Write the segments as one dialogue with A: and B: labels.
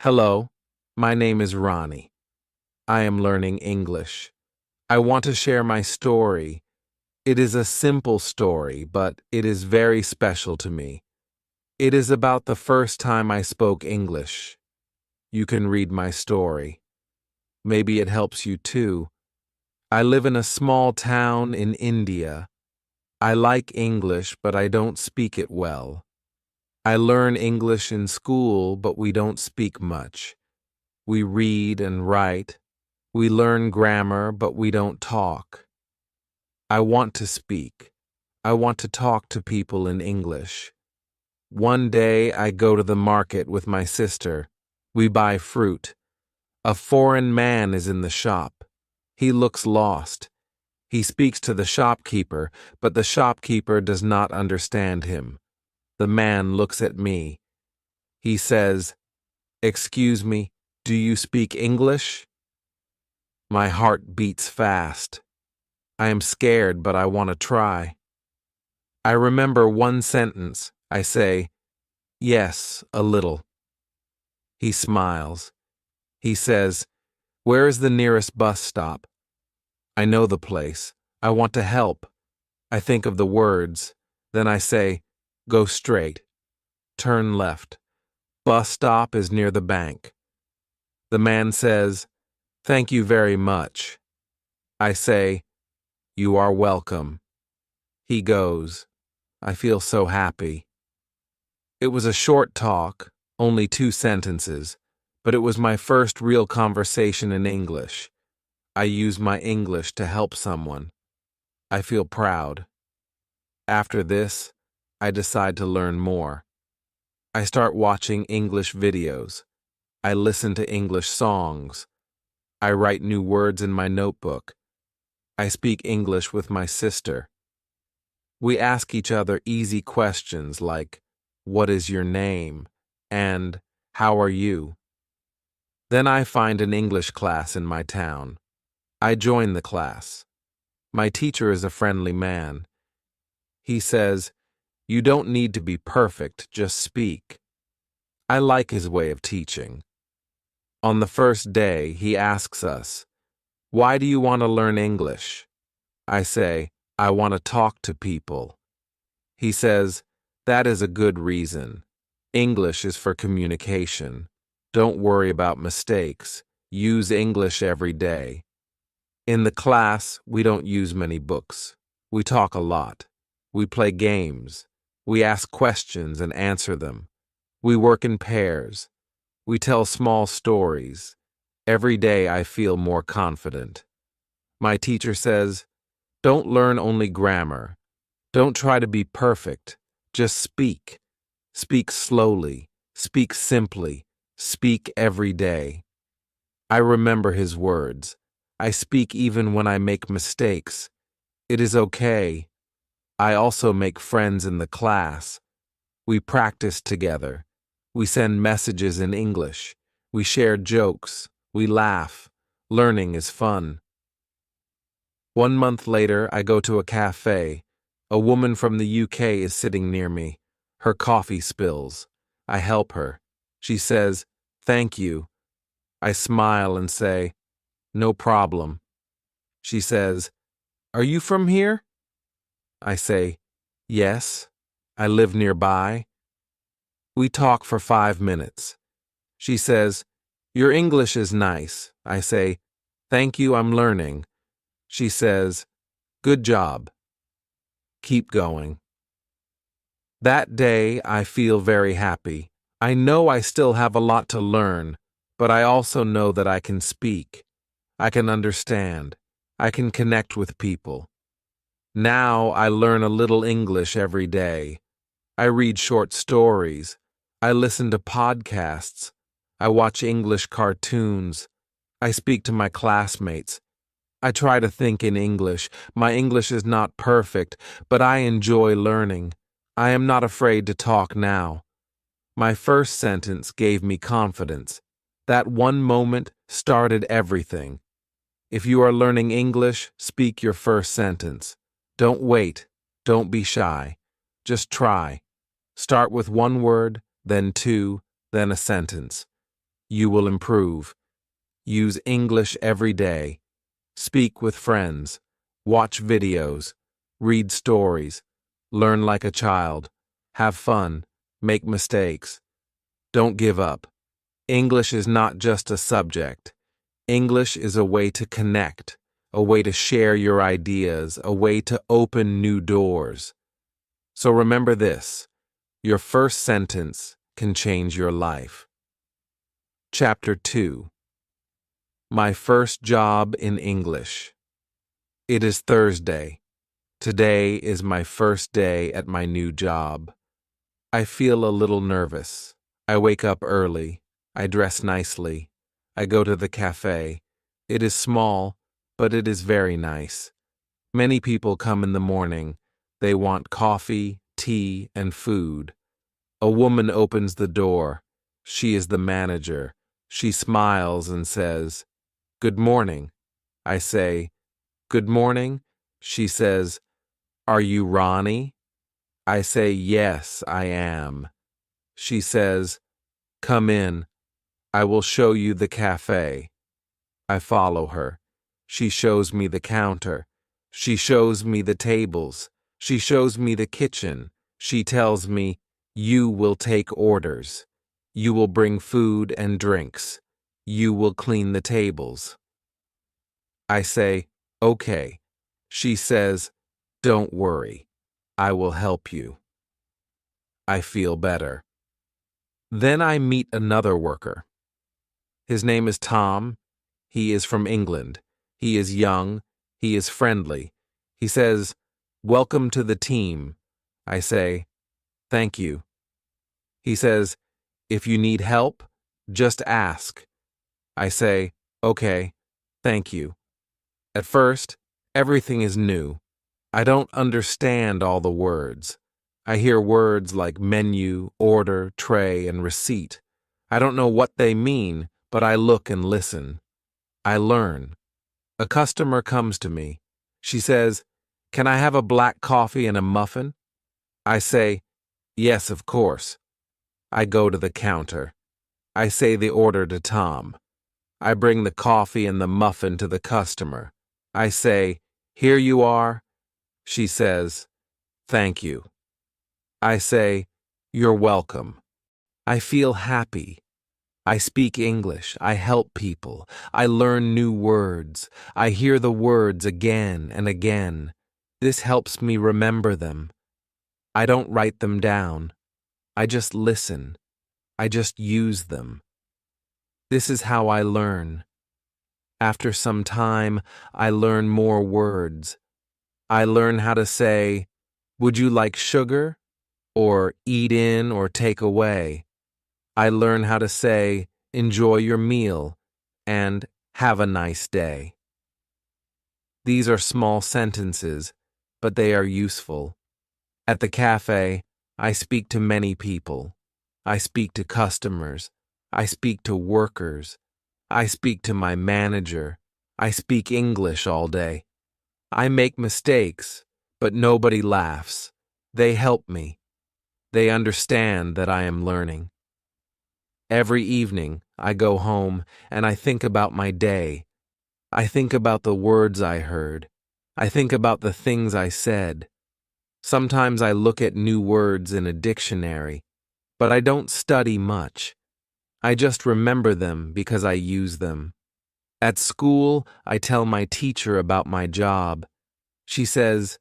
A: Hello, my name is Ronnie. I am learning English. I want to share my story. It is a simple story, but it is very special to me. It is about the first time I spoke English. You can read my story. Maybe it helps you too. I live in a small town in India. I like English, but I don't speak it well. I learn English in school, but we don't speak much. We read and write. We learn grammar, but we don't talk. I want to speak. I want to talk to people in English. One day I go to the market with my sister. We buy fruit. A foreign man is in the shop. He looks lost. He speaks to the shopkeeper, but the shopkeeper does not understand him. The man looks at me. He says, "Excuse me, do you speak English?" My heart beats fast. I am scared, but I want to try. I remember one sentence. I say, "Yes, a little." He smiles. He says, "Where is the nearest bus stop?" I know the place. I want to help. I think of the words. Then I say, "Go straight. Turn left. Bus stop is near the bank." The man says, "Thank you very much." I say, "You are welcome." He goes. I feel so happy. It was a short talk, only 2 sentences, but it was my first real conversation in English. I use my English to help someone. I feel proud. After this, I decide to learn more. I start watching English videos. I listen to English songs. I write new words in my notebook. I speak English with my sister. We ask each other easy questions like, "What is your name?" and "How are you?" Then I find an English class in my town. I join the class. My teacher is a friendly man. He says, "You don't need to be perfect, just speak." I like his way of teaching. On the first day, he asks us, "Why do you want to learn English?" I say, "I want to talk to people." He says, "That is a good reason. English is for communication. Don't worry about mistakes. Use English every day." In the class, we don't use many books. We talk a lot. We play games. We ask questions and answer them. We work in pairs. We tell small stories. Every day I feel more confident. My teacher says, "Don't learn only grammar. Don't try to be perfect. Just speak. Speak slowly. Speak simply. Speak every day." I remember his words. I speak even when I make mistakes. It is okay. I also make friends in the class. We practice together. We send messages in English. We share jokes. We laugh. Learning is fun. 1 month later, I go to a cafe. A woman from the UK is sitting near me. Her coffee spills. I help her. She says, "Thank you." I smile and say, "No problem." She says, "Are you from here?" I say, "Yes, I live nearby." We talk for 5 minutes. She says, "Your English is nice." I say, "Thank you, I'm learning." She says, "Good job. Keep going." That day, I feel very happy. I know I still have a lot to learn, but I also know that I can speak. I can understand. I can connect with people. Now I learn a little English every day. I read short stories. I listen to podcasts. I watch English cartoons. I speak to my classmates. I try to think in English. My English is not perfect, but I enjoy learning. I am not afraid to talk now. My first sentence gave me confidence. That one moment started everything. If you are learning English, speak your first sentence. Don't wait. Don't be shy. Just try. Start with one word, then 2, then a sentence. You will improve. Use English every day. Speak with friends. Watch videos. Read stories. Learn like a child. Have fun. Make mistakes. Don't give up. English is not just a subject. English is a way to connect, a way to share your ideas, a way to open new doors. So remember this, your first sentence can change your life. Chapter 2. My first job in English. It is Thursday. Today is my first day at my new job. I feel a little nervous. I wake up early. I dress nicely. I go to the cafe. It is small, but it is very nice. Many people come in the morning. They want coffee, tea, and food. A woman opens the door. She is the manager. She smiles and says, "Good morning." I say, "Good morning." She says, "Are you Ronnie?" I say, "Yes, I am." She says, "Come in. I will show you the cafe." I follow her. She shows me the counter. She shows me the tables. She shows me the kitchen. She tells me, "You will take orders. You will bring food and drinks. You will clean the tables." I say, "Okay." She says, "Don't worry. I will help you." I feel better. Then I meet another worker. His name is Tom. He is from England. He is young. He is friendly. He says, "Welcome to the team." I say, "Thank you." He says, "If you need help, just ask." I say, "Okay, thank you." At first, everything is new. I don't understand all the words. I hear words like menu, order, tray, and receipt. I don't know what they mean, but I look and listen. I learn. A customer comes to me. She says, "Can I have a black coffee and a muffin?" I say, "Yes, of course." I go to the counter. I say the order to Tom. I bring the coffee and the muffin to the customer. I say, "Here you are." She says, "Thank you." I say, "You're welcome." I feel happy. I speak English. I help people. I learn new words. I hear the words again and again. This helps me remember them. I don't write them down. I just listen. I just use them. This is how I learn. After some time, I learn more words. I learn how to say, "Would you like sugar?" or "eat in" or "take away." I learn how to say, "Enjoy your meal," and "Have a nice day." These are small sentences, but they are useful. At the cafe, I speak to many people. I speak to customers. I speak to workers. I speak to my manager. I speak English all day. I make mistakes, but nobody laughs. They help me. They understand that I am learning. Every evening, I go home and I think about my day. I think about the words I heard. I think about the things I said. Sometimes I look at new words in a dictionary, but I don't study much. I just remember them because I use them. At school, I tell my teacher about my job. She says,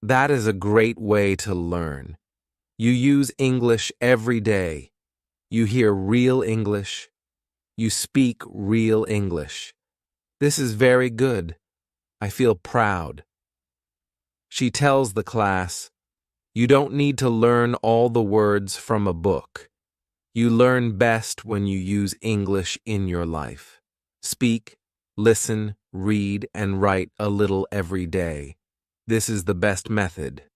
A: "That is a great way to learn. You use English every day. You hear real English. You speak real English. This is very good. I feel proud." She tells the class, "You don't need to learn all the words from a book. You learn best when you use English in your life. Speak, listen, read, and write a little every day. This is the best method."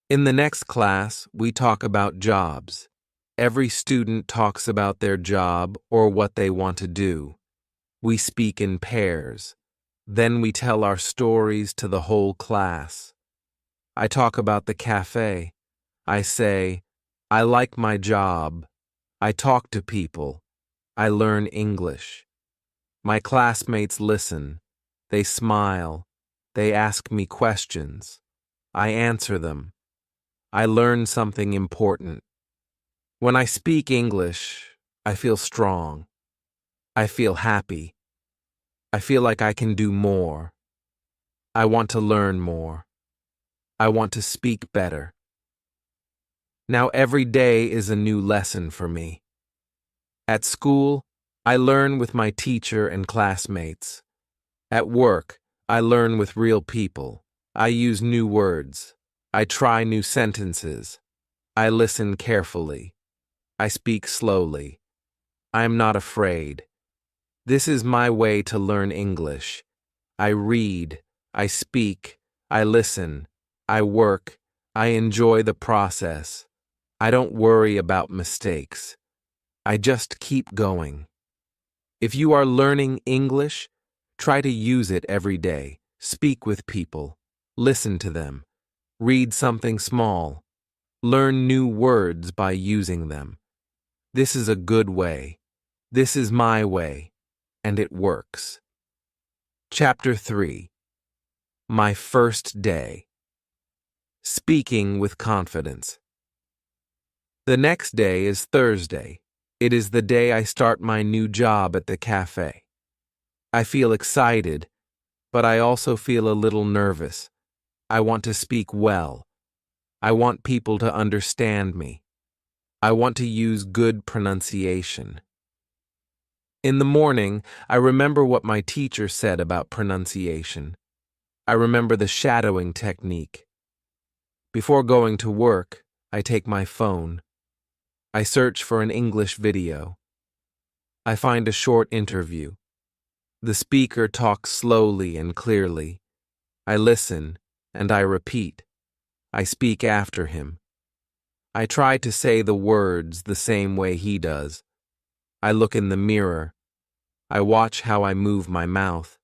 A: In the next class, we talk about jobs. Every student talks about their job or what they want to do. We speak in pairs. Then we tell our stories to the whole class. I talk about the cafe. I say, "I like my job. I talk to people. I learn English. My classmates listen. They smile. They ask me questions. I answer them. I learn something important. When I speak English, I feel strong. I feel happy. I feel like I can do more. I want to learn more. I want to speak better. Now every day is a new lesson for me. At school, I learn with my teacher and classmates. At work, I learn with real people. I use new words. I try new sentences. I listen carefully. I speak slowly. I am not afraid. This is my way to learn English. I read. I speak. I listen. I work. I enjoy the process. I don't worry about mistakes. I just keep going. If you are learning English, try to use it every day. Speak with people. Listen to them. Read something small. Learn new words by using them. This is a good way. This is my way, and it works. Chapter 3. My first day. Speaking with confidence. The next day is Thursday. It is the day I start my new job at the cafe. I feel excited, but I also feel a little nervous. I want to speak well. I want people to understand me. I want to use good pronunciation. In the morning, I remember what my teacher said about pronunciation. I remember the shadowing technique. Before going to work, I take my phone. I search for an English video. I find a short interview. The speaker talks slowly and clearly. I listen, and I repeat. I speak after him. I try to say the words the same way he does. I look in the mirror. I watch how I move my mouth.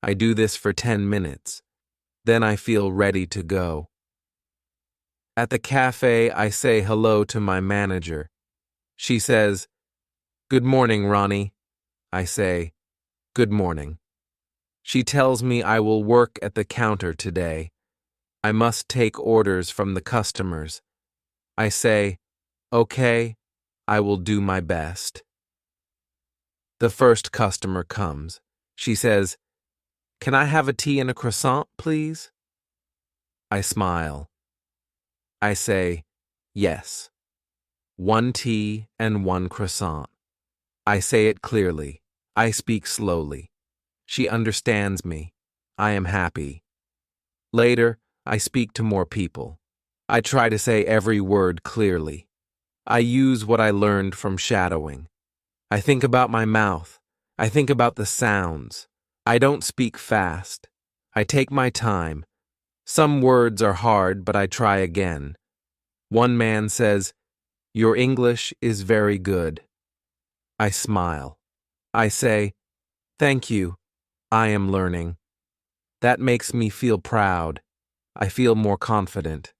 A: I do this for 10 minutes. Then I feel ready to go. At the cafe, I say hello to my manager. She says, "Good morning, Ronnie." I say, "Good morning." She tells me I will work at the counter today. I must take orders from the customers. I say, "Okay, I will do my best." The first customer comes. She says, "Can I have a tea and a croissant, please?" I smile. I say, "Yes. 1 tea and 1 croissant." I say it clearly. I speak slowly. She understands me. I am happy. Later, I speak to more people. I try to say every word clearly. I use what I learned from shadowing. I think about my mouth. I think about the sounds. I don't speak fast. I take my time. Some words are hard, but I try again. One man says, "Your English is very good." I smile. I say, "Thank you. I am learning." That makes me feel proud. I feel more confident.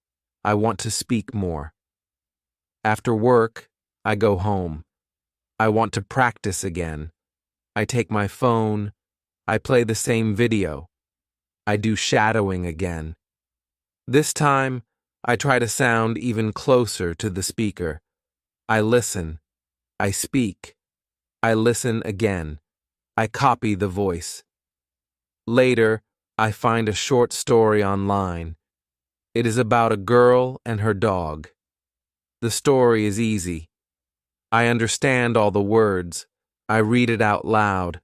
A: I want to speak more. After work, I go home. I want to practice again. I take my phone. I play the same video. I do shadowing again. This time, I try to sound even closer to the speaker. I listen. I speak. I listen again. I copy the voice. Later, I find a short story online. It is about a girl and her dog. The story is easy. I understand all the words. I read it out loud.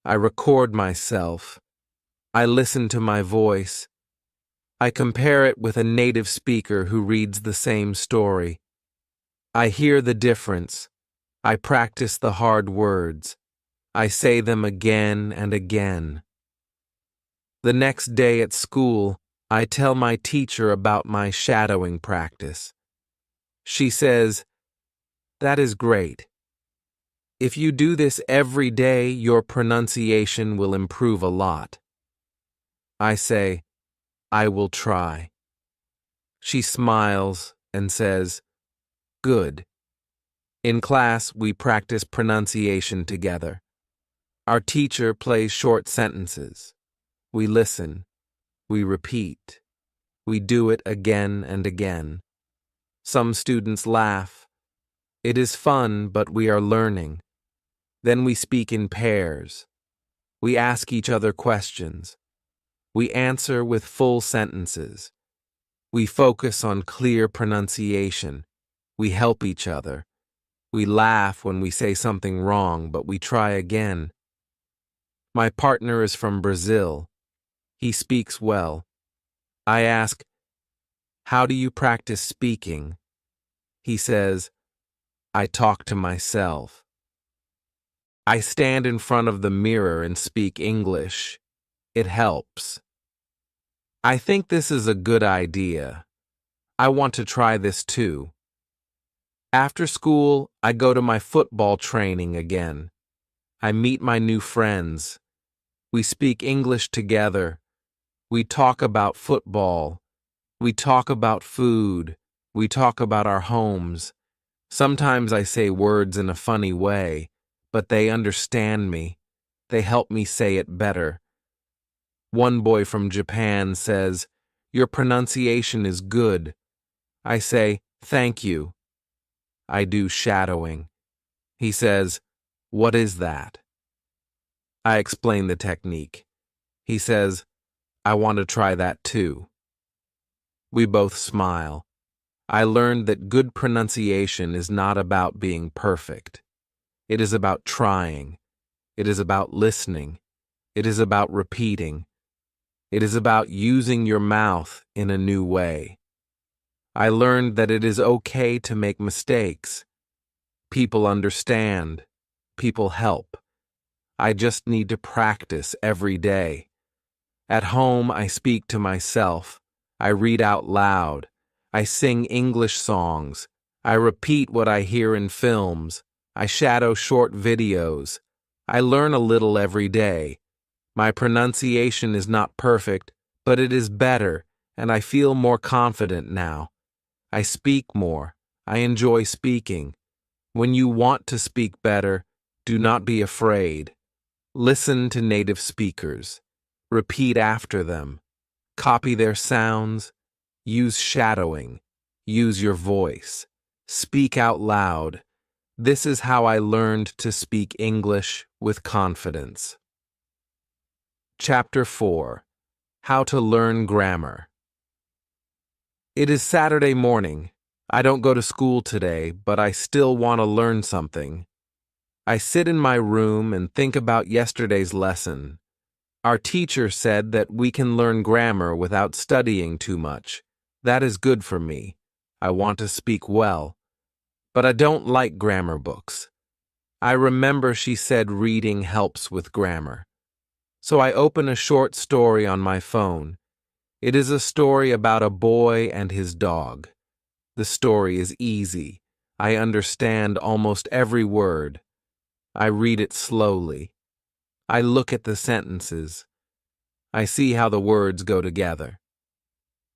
A: I record myself. I listen to my voice. I compare it with a native speaker who reads the same story. I hear the difference. I practice the hard words. I say them again and again. The next day at school, I tell my teacher about my shadowing practice. She says, "That is great. If you do this every day, your pronunciation will improve a lot." I say, "I will try." She smiles and says, "Good." In class, we practice pronunciation together. Our teacher plays short sentences. We listen. We repeat. We do it again and again. Some students laugh. It is fun, but we are learning. Then we speak in pairs. We ask each other questions. We answer with full sentences. We focus on clear pronunciation. We help each other. We laugh when we say something wrong, but we try again. My partner is from Brazil. He speaks well. I ask, "How do you practice speaking?" He says, "I talk to myself." I stand in front of the mirror and speak English. It helps. I think this is a good idea. I want to try this too. After school, I go to my football training again. I meet my new friends. We speak English together. We talk about football. We talk about food. We talk about our homes. Sometimes I say words in a funny way, but they understand me. They help me say it better. One boy from Japan says, "Your pronunciation is good." I say, "Thank you." I do shadowing. He says, "What is that?" I explain the technique. He says, "I want to try that too." We both smile. I learned that good pronunciation is not about being perfect. It is about trying. It is about listening. It is about repeating. It is about using your mouth in a new way. I learned that it is okay to make mistakes. People understand. People help. I just need to practice every day. At home, I speak to myself. I read out loud. I sing English songs. I repeat what I hear in films. I shadow short videos. I learn a little every day. My pronunciation is not perfect, but it is better, and I feel more confident now. I speak more. I enjoy speaking. When you want to speak better, do not be afraid. Listen to native speakers. Repeat after them. Copy their sounds. Use shadowing. Use your voice. Speak out loud. This is how I learned to speak English with confidence. Chapter 4. How to Learn Grammar. It is Saturday morning. I don't go to school today, but I still want to learn something. I sit in my room and think about yesterday's lesson. Our teacher said that we can learn grammar without studying too much. That is good for me. I want to speak well. But I don't like grammar books. I remember she said reading helps with grammar. So I open a short story on my phone. It is a story about a boy and his dog. The story is easy. I understand almost every word. I read it slowly. I look at the sentences. I see how the words go together.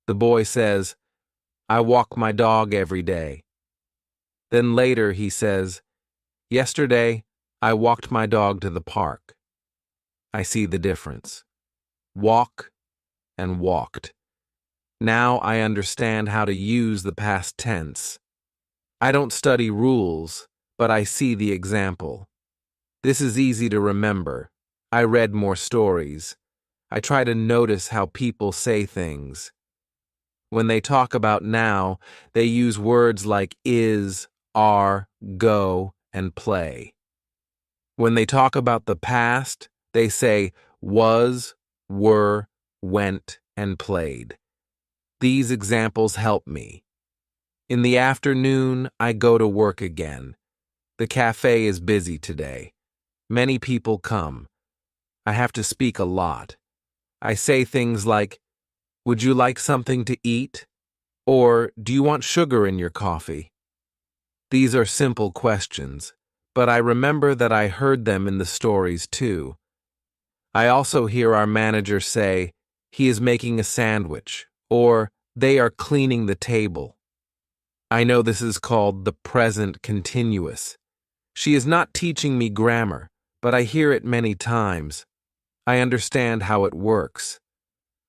A: The boy says, "I walk my dog every day." Then later he says, "Yesterday, I walked my dog to the park." I see the difference. Walk and walked. Now I understand how to use the past tense. I don't study rules, but I see the example. This is easy to remember. I read more stories. I try to notice how people say things. When they talk about now, they use words like is, are, go, and play. When they talk about the past, they say was, were, went, and played. These examples help me. In the afternoon, I go to work again. The cafe is busy today. Many people come. I have to speak a lot. I say things like, "Would you like something to eat?" Or, "Do you want sugar in your coffee?" These are simple questions, but I remember that I heard them in the stories too. I also hear our manager say, "He is making a sandwich," or "They are cleaning the table." I know this is called the present continuous. She is not teaching me grammar, but I hear it many times. I understand how it works.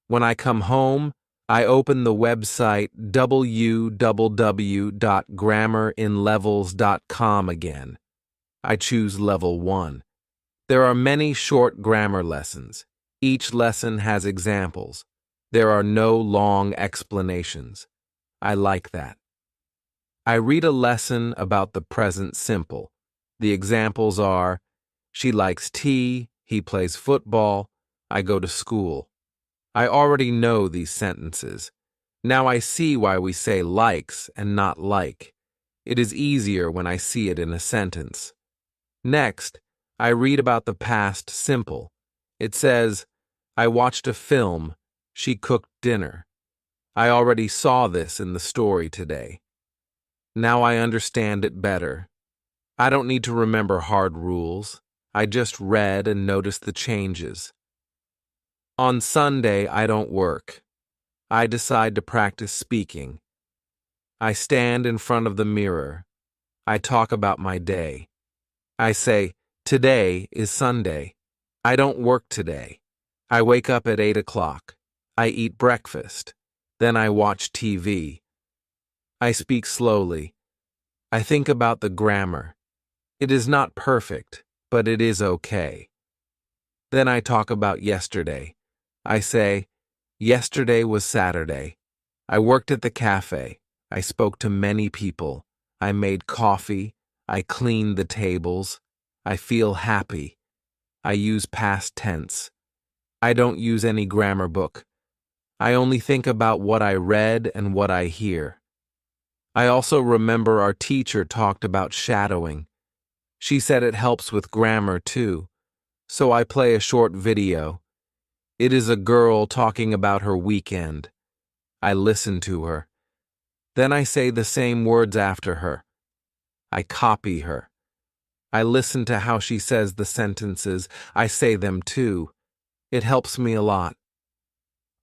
A: When I come home, I open the website www.grammerinlevels.com again. I choose level 1. There are many short grammar lessons. Each lesson has examples. There are no long explanations. I like that. I read a lesson about the present simple. The examples are, she likes tea, he plays football, I go to school. I already know these sentences. Now I see why we say likes and not like. It is easier when I see it in a sentence. Next, I read about the past simple. It says, I watched a film, she cooked dinner. I already saw this in the story today. Now I understand it better. I don't need to remember hard rules. I just read and noticed the changes. On Sunday, I don't work. I decide to practice speaking. I stand in front of the mirror. I talk about my day. I say, today is Sunday. I don't work today. I wake up at 8 o'clock. I eat breakfast. Then I watch TV. I speak slowly. I think about the grammar. It is not perfect, but it is okay. Then I talk about yesterday. I say, yesterday was Saturday. I worked at the cafe. I spoke to many people. I made coffee. I cleaned the tables. I feel happy. I use past tense. I don't use any grammar book. I only think about what I read and what I hear. I also remember our teacher talked about shadowing. She said it helps with grammar too. So I play a short video. It is a girl talking about her weekend. I listen to her. Then I say the same words after her. I copy her. I listen to how she says the sentences. I say them too. It helps me a lot.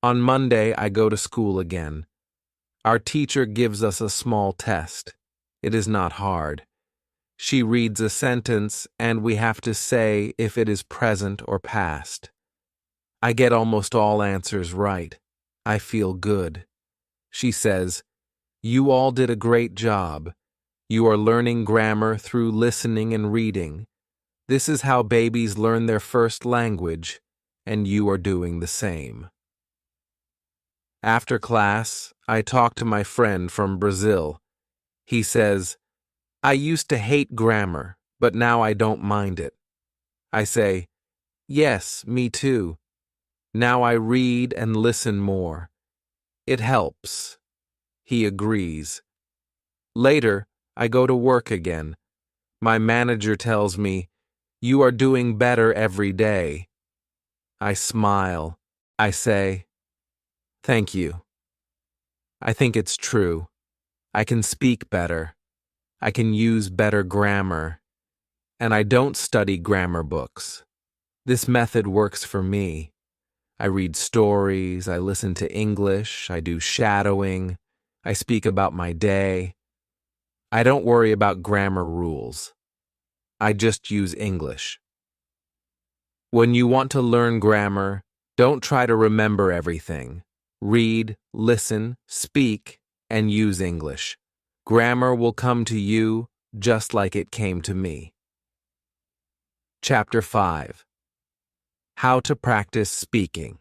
A: On Monday, I go to school again. Our teacher gives us a small test. It is not hard. She reads a sentence, and we have to say if it is present or past. I get almost all answers right. I feel good. She says, you all did a great job. You are learning grammar through listening and reading. This is how babies learn their first language, and you are doing the same. After class, I talk to my friend from Brazil. He says, I used to hate grammar, but now I don't mind it. I say, yes, me too. Now I read and listen more. It helps. He agrees. Later, I go to work again. My manager tells me, you are doing better every day. I smile. I say, thank you. I think it's true. I can speak better. I can use better grammar. And I don't study grammar books. This method works for me. I read stories, I listen to English, I do shadowing, I speak about my day. I don't worry about grammar rules. I just use English. When you want to learn grammar, don't try to remember everything. Read, listen, speak, and use English. Grammar will come to you just like it came to me. Chapter 5. How to practice speaking.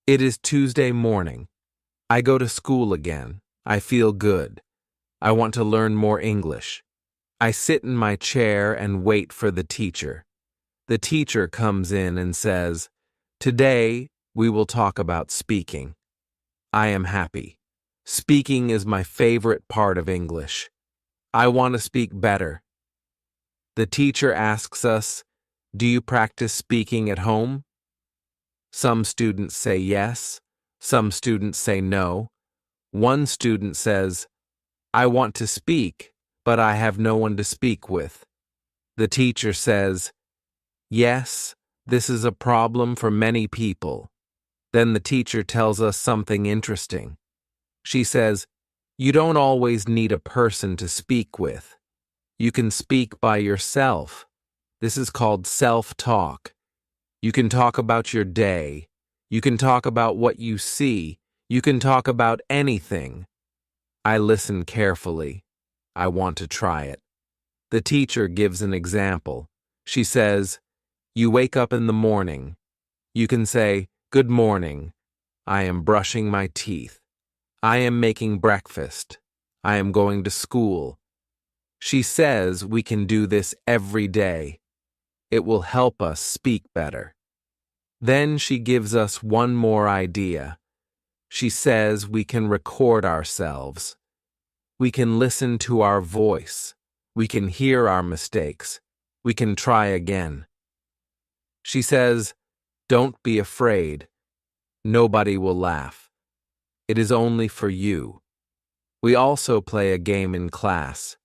A: It is Tuesday morning. I go to school again. I feel good. I want to learn more English. I sit in my chair and wait for the teacher. The teacher comes in and says, today we will talk about speaking. I am happy. Speaking is my favorite part of English. I want to speak better. The teacher asks us, do you practice speaking at home? Some students say yes. Some students say no. One student says, I want to speak, but I have no one to speak with. The teacher says, yes, this is a problem for many people. Then the teacher tells us something interesting. She says, You don't always need a person to speak with. You can speak by yourself. This is called self-talk. You can talk about your day. You can talk about what you see. You can talk about anything. I listen carefully. I want to try it. The teacher gives an example. She says, "You wake up in the morning." You can say, "Good morning. I am brushing my teeth. I am making breakfast. I am going to school." She says we can do this every day. It will help us speak better. Then she gives us one more idea. She says we can record ourselves. We can listen to our voice. We can hear our mistakes. We can try again. She says, "Don't be afraid. Nobody will laugh. It is only for you." We also play a game in class.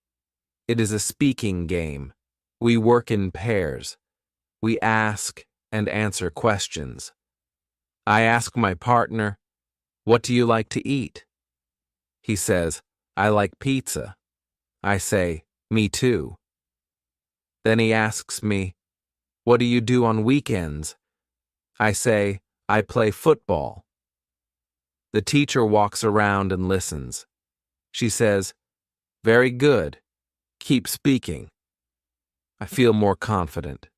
A: It is a speaking game. We work in pairs. We ask and answer questions. I ask my partner, "What do you like to eat?" He says, "I like pizza." I say, "Me too." Then he asks me, "What do you do on weekends?" I say, "I play football." The teacher walks around and listens. She says, "Very good. Keep speaking." I feel more confident.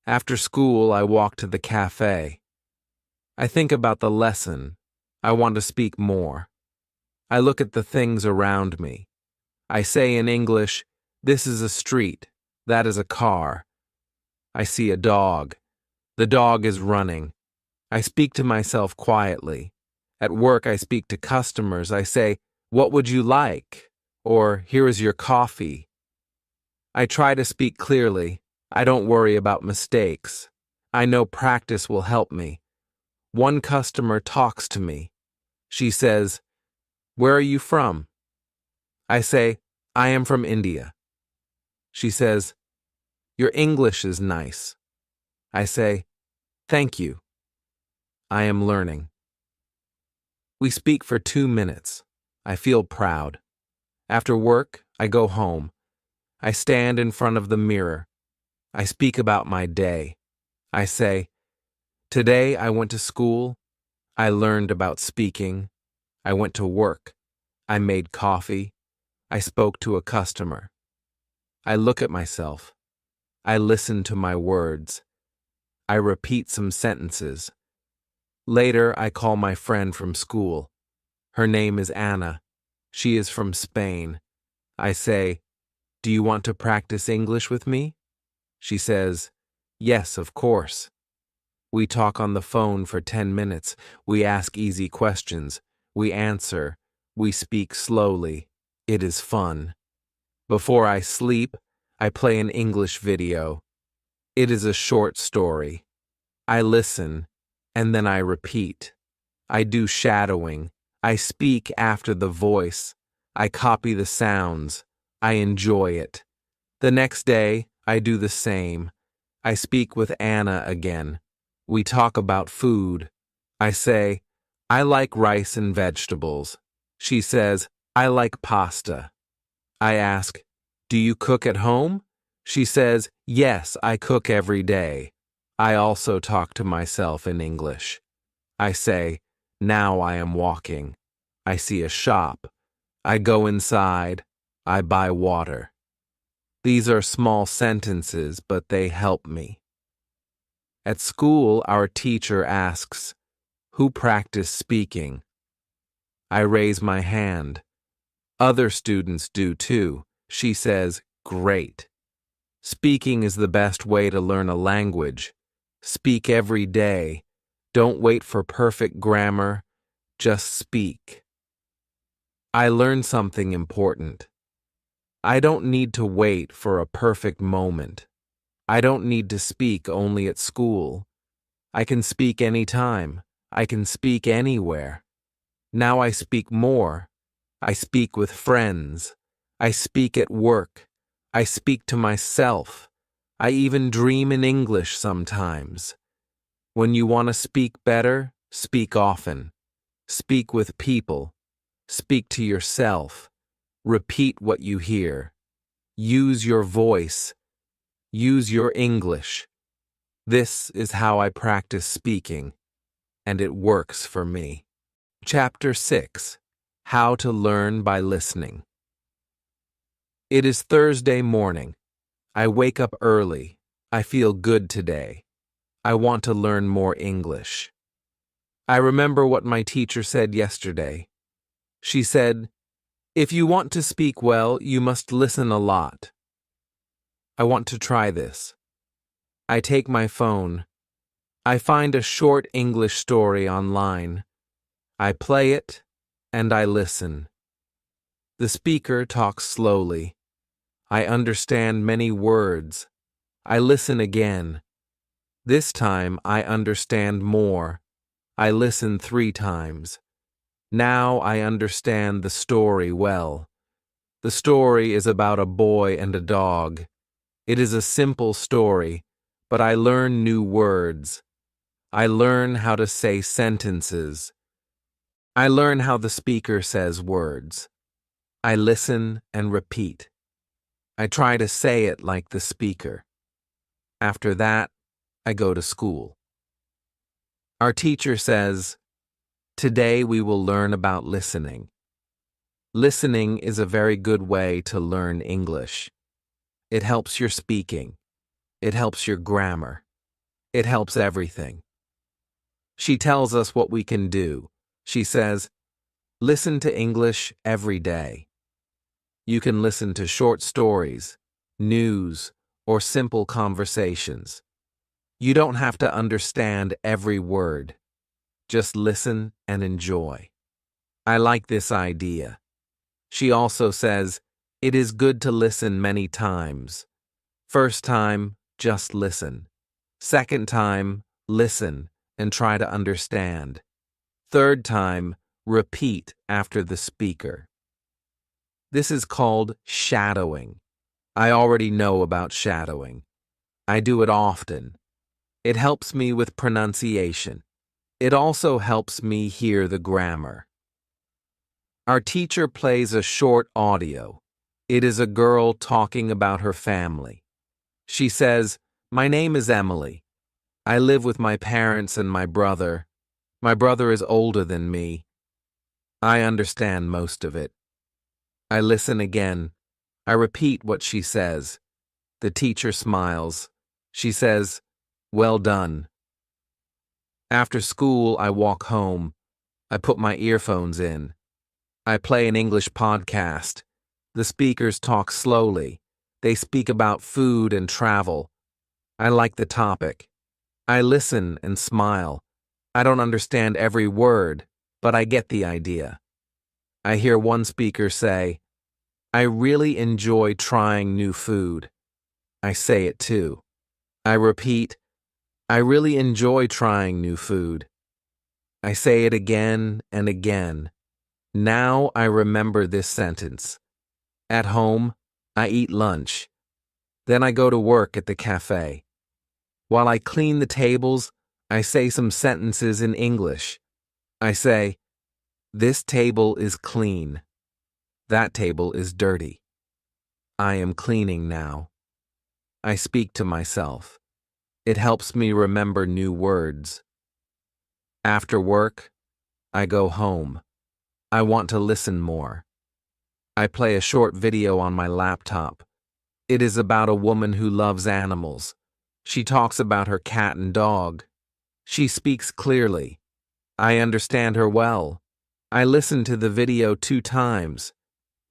A: After school, I walk to the cafe. I think about the lesson. I want to speak more. I look at the things around me. I say in English, "This is a street. That is a car." I see a dog. The dog is running. I speak to myself quietly. At work, I speak to customers. I say, "What would you like?" Or, "Here is your coffee." I try to speak clearly. I don't worry about mistakes. I know practice will help me. One customer talks to me. She says, "Where are you from?" I say, "I am from India." She says, "Your English is nice." I say, "Thank you. I am learning." We speak for 2 minutes. I feel proud. After work, I go home. I stand in front of the mirror. I speak about my day. I say, "Today I went to school. I learned about speaking. I went to work. I made coffee. I spoke to a customer." I look at myself. I listen to my words. I repeat some sentences. Later, I call my friend from school. Her name is Anna. She is from Spain. I say, "Do you want to practice English with me?" She says, "Yes, of course." We talk on the phone for 10 minutes. We ask easy questions. We answer. We speak slowly. It is fun. Before I sleep, I play an English video. It is a short story. I listen, and then I repeat. I do shadowing. I speak after the voice. I copy the sounds. I enjoy it. The next day, I do the same. I speak with Anna again. We talk about food. I say, "I like rice and vegetables." She says, "I like pasta." I ask, "Do you cook at home?" She says, "Yes, I cook every day." I also talk to myself in English. I say, "Now I am walking. I see a shop. I go inside. I buy water." These are small sentences, but they help me. At school, our teacher asks, "Who practiced speaking?" I raise my hand. Other students do too. She says, "Great." Speaking is the best way to learn a language. Speak every day. Don't wait for perfect grammar. Just speak. I learned something important. I don't need to wait for a perfect moment. I don't need to speak only at school. I can speak anytime. I can speak anywhere. Now I speak more. I speak with friends. I speak at work. I speak to myself. I even dream in English sometimes. When you want to speak better, speak often. Speak with people. Speak to yourself. Repeat what you hear. Use your voice. Use your English. This is how I practice speaking, and it works for me. Chapter 6. How to Learn by Listening. It is Thursday morning. I wake up early. I feel good today. I want to learn more English. I remember what my teacher said yesterday. She said, "If you want to speak well, you must listen a lot." I want to try this. I take my phone. I find a short English story online. I play it, and I listen. The speaker talks slowly. I understand many words. I listen again. This time I understand more. I listen 3 times. Now I understand the story well. The story is about a boy and a dog. It is a simple story, but I learn new words. I learn how to say sentences. I learn how the speaker says words. I listen and repeat. I try to say it like the speaker. After that, I go to school. Our teacher says, "Today we will learn about listening." Listening is a very good way to learn English. It helps your speaking. It helps your grammar. It helps everything. She tells us what we can do. She says, listen to English every day. You can listen to short stories, news, or simple conversations. You don't have to understand every word. Just listen and enjoy. I like this idea. She also says, it is good to listen many times. First time, just listen. Second time, listen and try to understand. Third time, repeat after the speaker. This is called shadowing. I already know about shadowing. I do it often. It helps me with pronunciation. It also helps me hear the grammar. Our teacher plays a short audio. It is a girl talking about her family. She says, "My name is Emily. I live with my parents and my brother. My brother is older than me." I understand most of it. I listen again. I repeat what she says. The teacher smiles. She says, "Well done." After school, I walk home. I put my earphones in. I play an English podcast. The speakers talk slowly. They speak about food and travel. I like the topic. I listen and smile. I don't understand every word, but I get the idea. I hear one speaker say, "I really enjoy trying new food." I say it too. I repeat, "I really enjoy trying new food." I say it again and again. Now I remember this sentence. At home, I eat lunch. Then I go to work at the cafe. While I clean the tables, I say some sentences in English. I say, "This table is clean. That table is dirty. I am cleaning now." I speak to myself. It helps me remember new words. After work, I go home. I want to listen more. I play a short video on my laptop. It is about a woman who loves animals. She talks about her cat and dog. She speaks clearly. I understand her well. I listen to the video 2 times.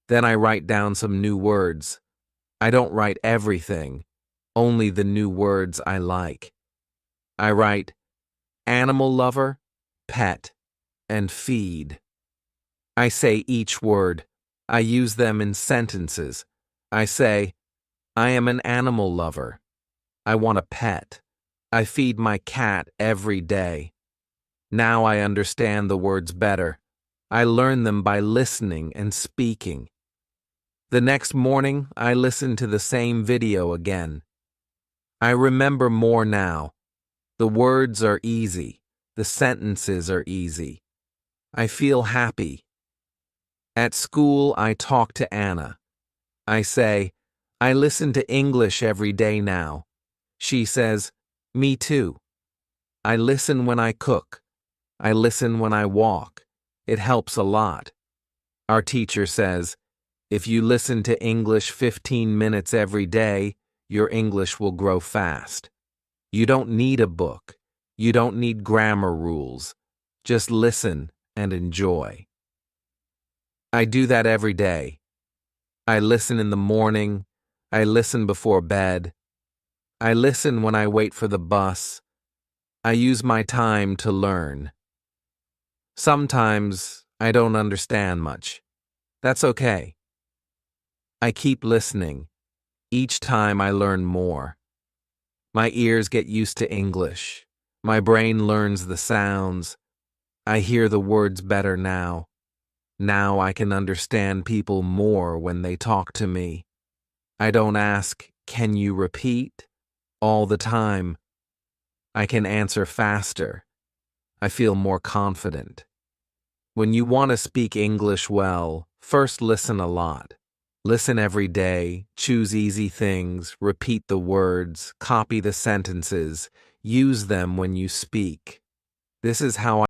A: Then I write down some new words. I don't write everything, only the new words I like. I write animal lover, pet, and feed. I say each word. I use them in sentences. I say, I am an animal lover. I want a pet. I feed my cat every day. Now I understand the words better. I learn them by listening and speaking. The next morning, I listen to the same video again. I remember more now. The words are easy. The sentences are easy. I feel happy. At school, I talk to Anna. I say, I listen to English every day now. She says, me too. I listen when I cook. I listen when I walk. It helps a lot. Our teacher says, if you listen to English 15 minutes every day, your English will grow fast. You don't need a book. You don't need grammar rules. Just listen and enjoy. I do that every day. I listen in the morning. I listen before bed. I listen when I wait for the bus. I use my time to learn. Sometimes I don't understand much. That's okay. I keep listening. Each time I learn more. My ears get used to English. My brain learns the sounds. I hear the words better now. Now I can understand people more when they talk to me. I don't ask, can you repeat? All the time. I can answer faster. I feel more confident. When you want to speak English well, first listen a lot. Listen every day, choose easy things, repeat the words, copy the sentences, use them when you speak. This is how